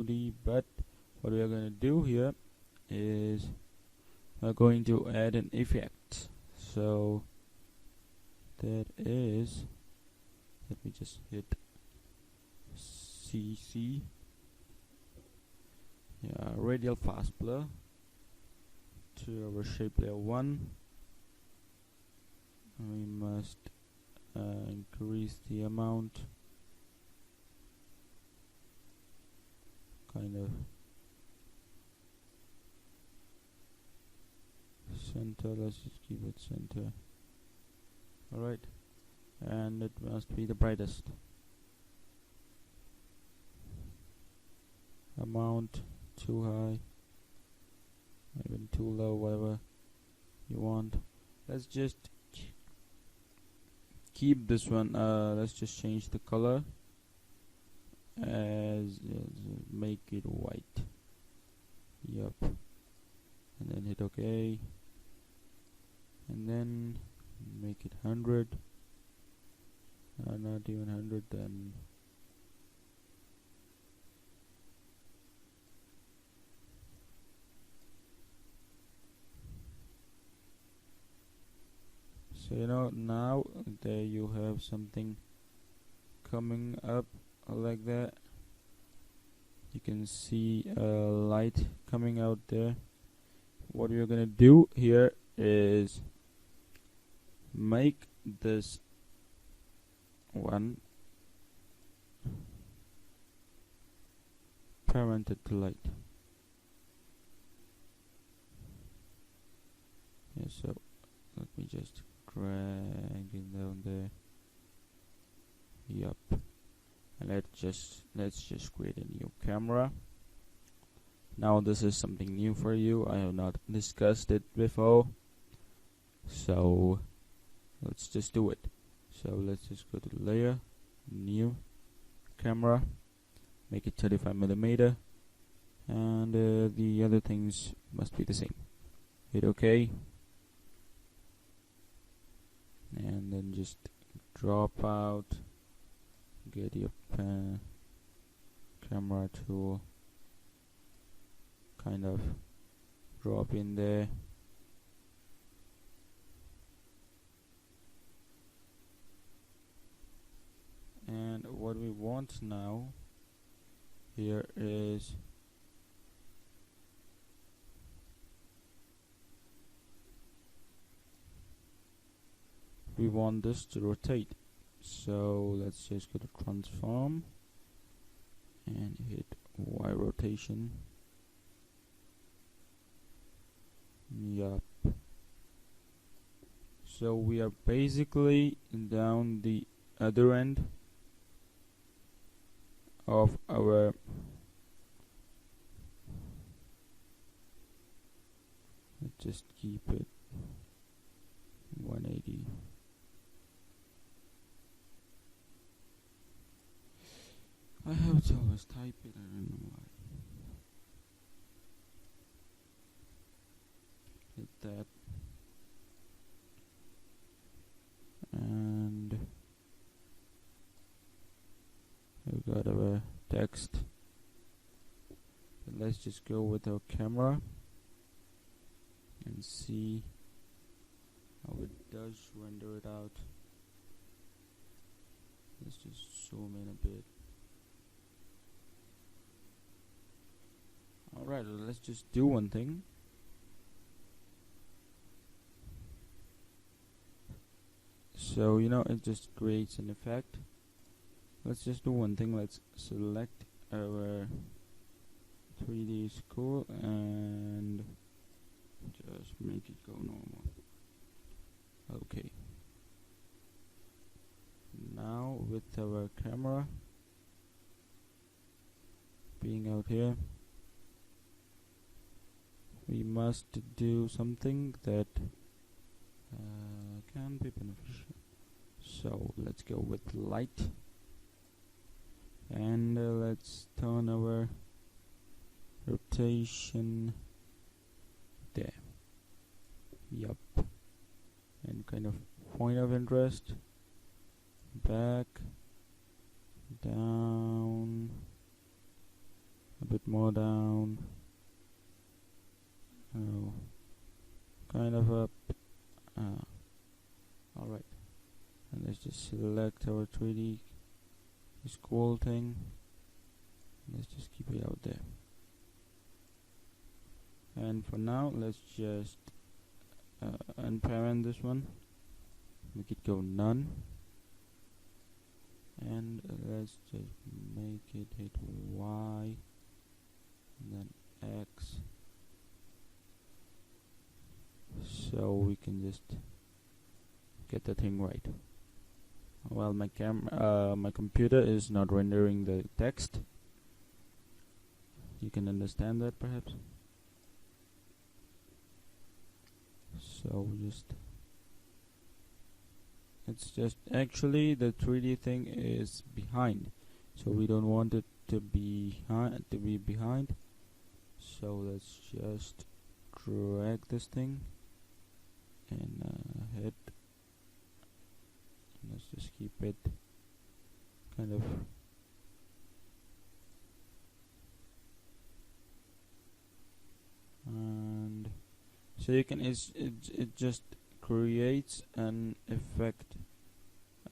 2D, but what we are going to do here is we're going to add an effect. So that is, let me just hit CC, radial fast blur to our shape layer 1. We must increase the amount, kind of center. Let's just keep it center. Alright, and it must be the brightest. Amount too high, even too low, whatever you want. Let's just keep this one. Let's just change the color as make it white. Yup, and then hit OK, and then make it 100. Not even 100 then. So now there you have something coming up like that. You can see light coming out there. What we're gonna do here is make this one parented to light. So let me just drag it down there. Yup. And let's just create a new camera. Now this is something new for you. I have not discussed it before, so let's just do it. So let's just go to layer, new camera, make it 35mm, and the other things must be the same. Hit OK, and then just drop out, get your camera tool, kind of drop in there. And what we want now here is we want this to rotate. So let's just go to transform and hit Y rotation. Yup. So we are basically down the other end of our let's just keep it 180. I have to always type it, I don't know why. Hit that, and we got our text. And let's just go with our camera and see how it does render it out. Let's just zoom in a bit. Alright, let's just do one thing. So it just creates an effect. Let's just do one thing. Let's select our 3D school and just make it go normal. Okay. Now with our camera being out here, we must do something that can be beneficial. So let's go with light, and let's turn our rotation there. Yup. And kind of point of interest, back, down, a bit more down. Oh, kind of up. Alright, and let's just select our 3D scroll thing. Let's just keep it out there. And for now, let's just unparent this one. Make it go none. And let's just make it hit Y and then X, so we can just get the thing right. Well, my computer is not rendering the text. You can understand that perhaps. So it's just actually the 3D thing is behind, so we don't want it to be behind. So let's just drag this thing and hit. Let's just keep it kind of and so you can it just creates an effect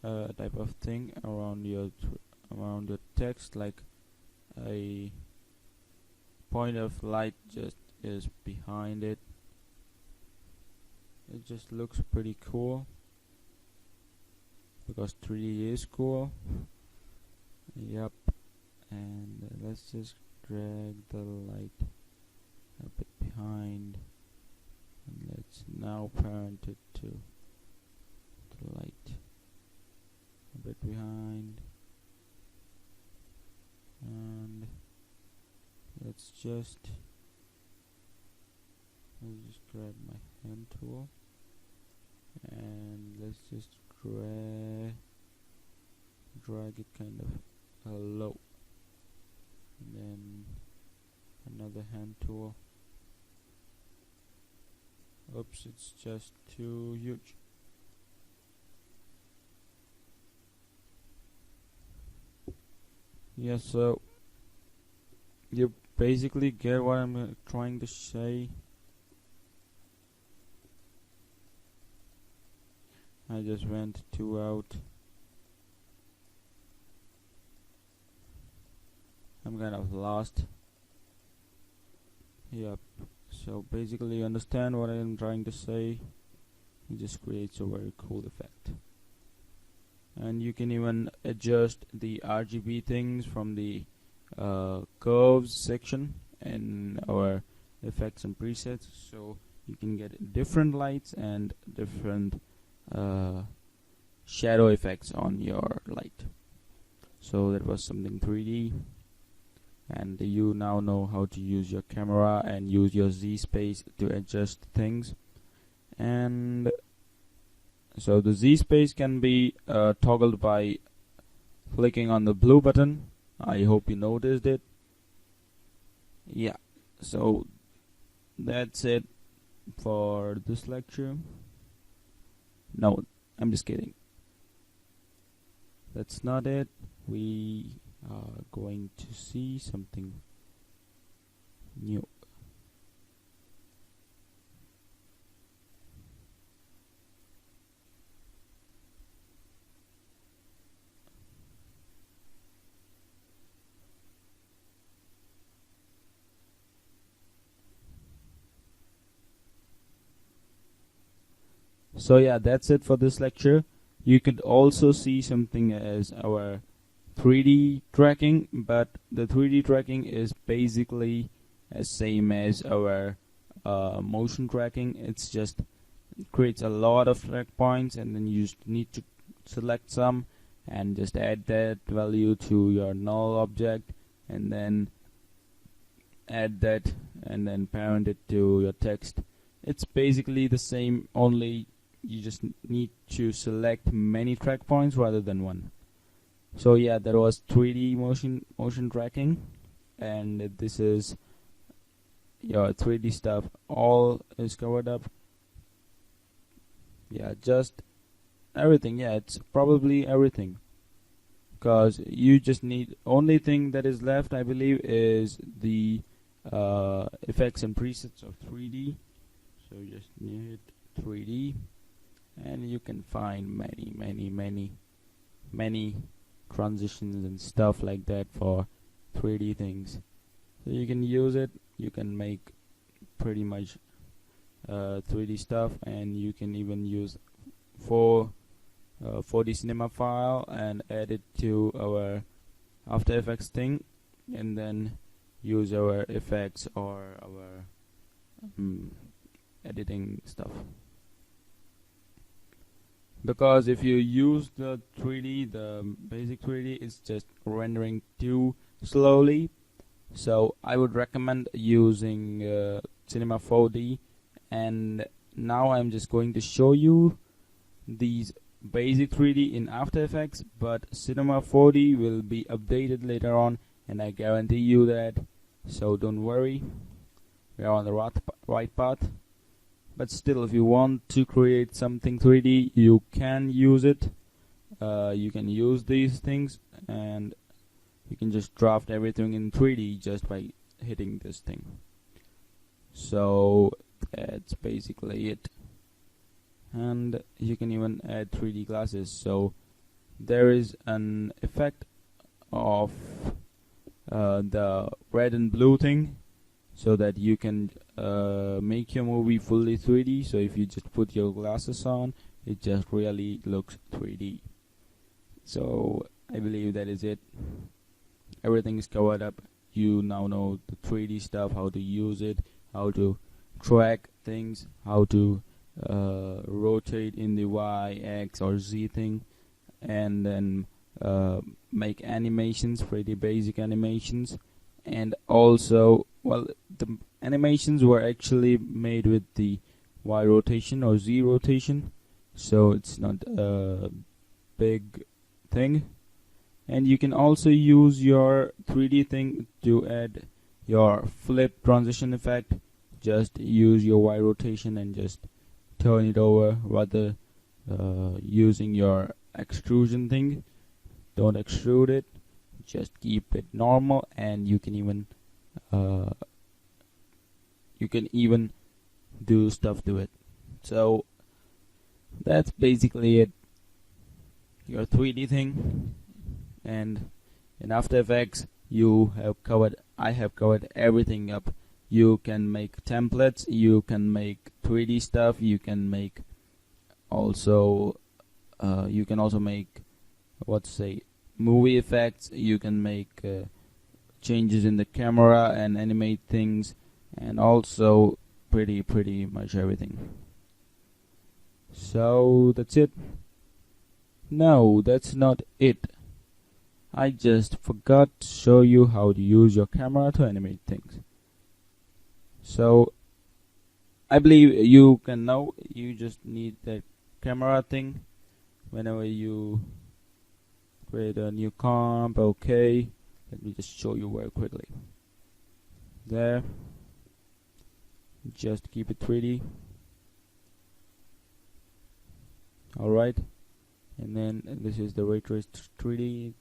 type of thing around your text, like a point of light just is behind it. It just looks pretty cool because 3D is cool. Yep. And let's just drag the light a bit behind, and let's now parent it to the light a bit behind, and let's just grab my hand tool and let's just drag it kind of low, and then another hand tool. Oops, it's just too huge. Yeah, so you basically get what I'm trying to say. I just went too out. I'm kind of lost. Yep. So basically you understand what I'm trying to say. It just creates a very cool effect. And you can even adjust the RGB things from the curves section in our effects and presets, so you can get different lights and different shadow effects on your light. So that was something 3D, and you now know how to use your camera and use your Z space to adjust things. And so the Z space can be toggled by clicking on the blue button. I hope you noticed it. Yeah, so that's it for this lecture. No, I'm just kidding. That's not it. We are going to see something new. So yeah, that's it for this lecture. You could also see something as our 3D tracking, but the 3D tracking is basically as same as our motion tracking. It's just it creates a lot of track points, and then you just need to select some and just add that value to your null object, and then add that and then parent it to your text. It's basically the same, only you just need to select many track points rather than one. So yeah, that was 3D motion tracking, and this is your 3D stuff all is covered up. Yeah, just everything. Yeah, it's probably everything because you just need, only thing that is left I believe is the effects and presets of 3D. So you just need 3D and you can find many transitions and stuff like that for 3D things. So you can use it, you can make pretty much 3D stuff, and you can even use 4D cinema file and add it to our After Effects thing, and then use our effects or our editing stuff. Because if you use the 3D, the basic 3D, it's just rendering too slowly. So I would recommend using Cinema 4D. And now I'm just going to show you these basic 3D in After Effects, but Cinema 4D will be updated later on, and I guarantee you that. So don't worry, we are on the right path. But still, if you want to create something 3D, you can use it. You can use these things, and you can just draft everything in 3D just by hitting this thing. So that's basically it. And you can even add 3D glasses. So there is an effect of the red and blue thing, so that you can make your movie fully 3D. So if you just put your glasses on, it just really looks 3D. So I believe that is it. Everything is covered up. You now know the 3D stuff, how to use it, how to track things, how to rotate in the Y, X or Z thing, and then make animations, pretty basic animations. And also, well, the animations were actually made with the Y rotation or Z rotation, so it's not a big thing. And you can also use your 3D thing to add your flip transition effect. Just use your Y rotation and just turn it over, rather using your extrusion thing. Don't extrude it, just keep it normal, and you can even do stuff to it. So that's basically it, your 3D thing. And in After Effects I have covered everything up. You can make templates, you can make 3D stuff, you can make also make movie effects, you can make changes in the camera and animate things, and also pretty much everything. So that's it. No, that's not it. I just forgot to show you how to use your camera to animate things. So I believe you can know, you just need that camera thing whenever you create a new comp. Okay, let me just show you very quickly. There, just keep it 3D. Alright, and then this is the ray traced 3D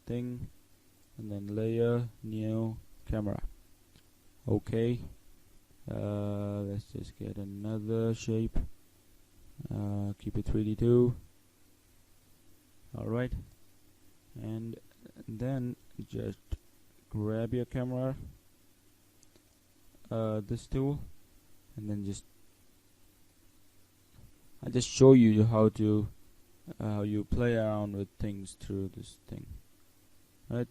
thing, and then layer, new, camera. Okay, let's just get another shape, keep it 3D too. Alright, and then just grab your camera, this tool, and then I just show you how you play around with things through this thing. Right.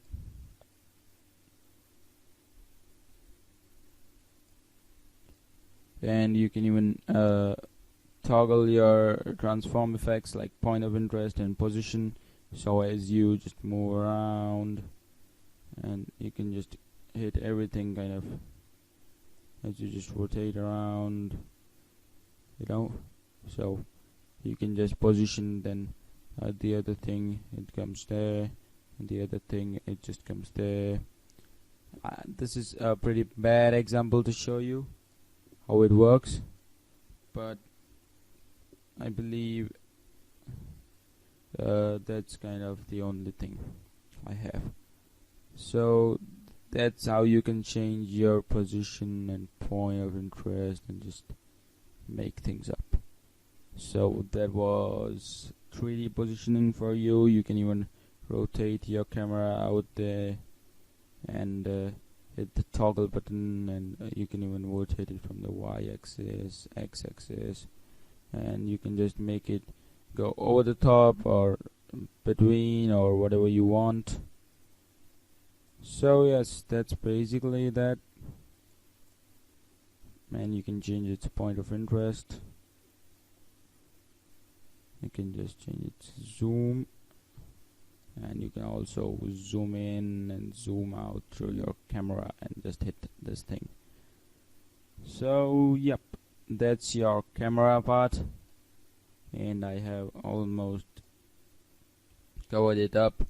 And you can even toggle your transform effects like point of interest and position, so as you just move around, and you can just hit everything kind of as you just rotate around, so you can just position, then the other thing, it comes there, and the other thing, it just comes there. This is a pretty bad example to show you how it works, but I believe that's kind of the only thing. I have. So that's how you can change your position and point of interest and just make things up. So that was 3D positioning for you. You can even rotate your camera out there and hit the toggle button, and you can even rotate it from the y-axis, x-axis, and you can just make it go over the top or between or whatever you want. So yes, that's basically that. And you can change its point of interest. You can just change its zoom, and you can also zoom in and zoom out through your camera and just hit this thing. So yep, that's your camera part, and I have almost covered it up.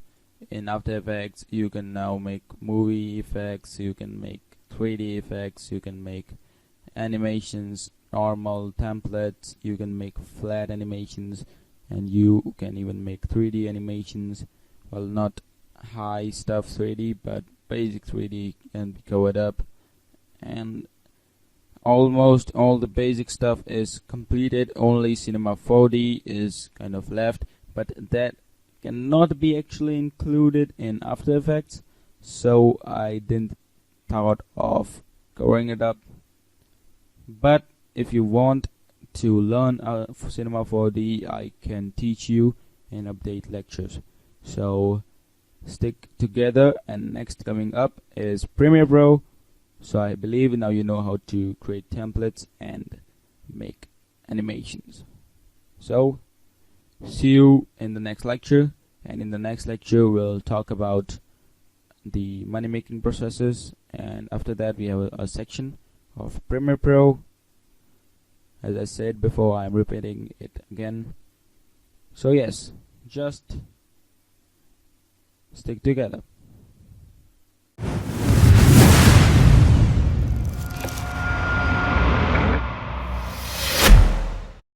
In After Effects you can now make movie effects, you can make 3D effects, you can make animations, normal templates, you can make flat animations, and you can even make 3D animations. Well, not high stuff 3D, but basic 3D can be covered up, and almost all the basic stuff is completed. Only Cinema 4D is kind of left, but that cannot be actually included in After Effects, so I didn't thought of covering it up. But if you want to learn Cinema 4D, I can teach you and update lectures. So stick together, and next coming up is Premiere Pro. So I believe now you know how to create templates and make animations. So see you in the next lecture, and in the next lecture we'll talk about the money making processes, and after that we have a section of Premiere Pro. As I said before, I'm repeating it again. So yes, just stick together.